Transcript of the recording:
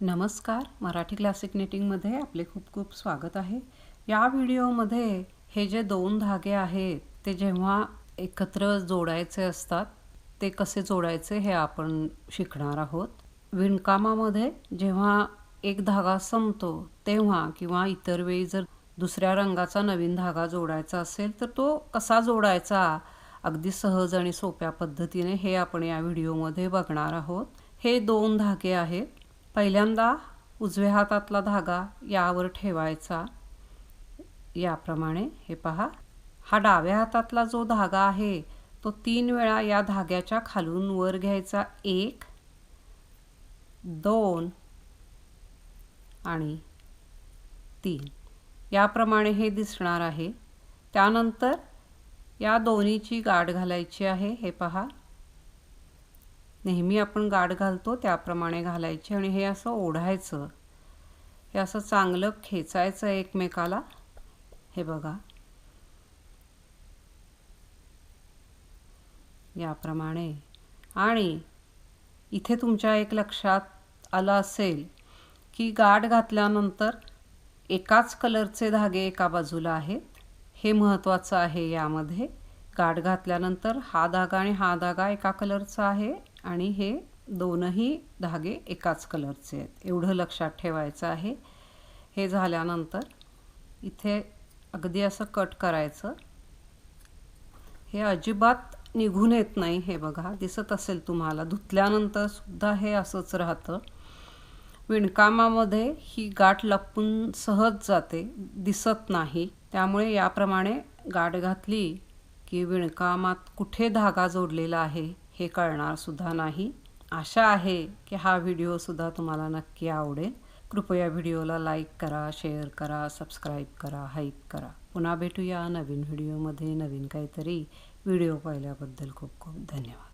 नमस्कार, मराठी क्लासिक निटिंगमध्ये आपले खूप खूप स्वागत आहे। या व्हिडिओमध्ये हे जे दोन धागे आहेत ते जेव्हा एकत्र जोडायचे असतात ते कसे जोडायचे हे आपण शिकणार आहोत। विणकामामध्ये जेव्हा एक धागा संपतो तेव्हा किंवा इतर वेळी जर दुसऱ्या रंगाचा नवीन धागा जोडायचा असेल तर तो कसा जोडायचा अगदी सहज आणि सोप्या पद्धतीने हे आपण या व्हिडिओमध्ये बघणार आहोत। हे दोन धागे आहेत। पहिल्यांदा उजव्या हातातला धागा यावर ठेवायचा याप्रमाणे। हे पहा, हा डाव्या हातातला जो धागा आहे तो 3 वेळा या धाग्याच्या खालून वर घ्यायचा। 1 2 आणि 3 याप्रमाणे हे दिसणार आहे। त्यानंतर या दोन्हीची गाठ घालायची आहे। हे पहा, नेहमी आपण गाठ घालतो त्याप्रमाणे घालायची आणि हे असं ओढायचं। हे असं चांगलं खेचायचं एकमेकाला। हे बघा, याप्रमाणे। आणि इथे तुमच्या एक लक्षात आलं असेल की गाठ घातल्यानंतर एकाच कलरचे धागे एका बाजूला आहेत। हे महत्त्वाचं आहे। यामध्ये गाठ घातल्यानंतर हा धागा आणि हा धागा एका कलरचा आहे आणि हे दोनही धागे एकाच कलरचे आहेत, एवढं लक्षात ठेवायचं आहे। हे झाल्यानंतर इथे अगदी असं कट करायचं। हे अजिबात निघून येत नाही। हे बघा, दिसत असेल तुम्हाला, धुतल्यानंतर सुद्धा हे असंच राहतं। विणकामामध्ये ही गाठ लपून सहज जाते, दिसत नाही। त्यामुळे याप्रमाणे गाठ घातली की विणकामात कुठे धागा जोडलेला आहे हे कळणार सुद्धा नाही। आशा आहे की हा व्हिडिओ सुद्धा तुम्हाला नक्की आवडेल। कृपया व्हिडिओला लाईक करा, शेअर करा, सबस्क्राईब करा, हाईप करा। पुन्हा भेटूया नवीन व्हिडिओमध्ये नवीन काहीतरी। व्हिडिओ पाहिल्याबद्दल खूप खूप धन्यवाद।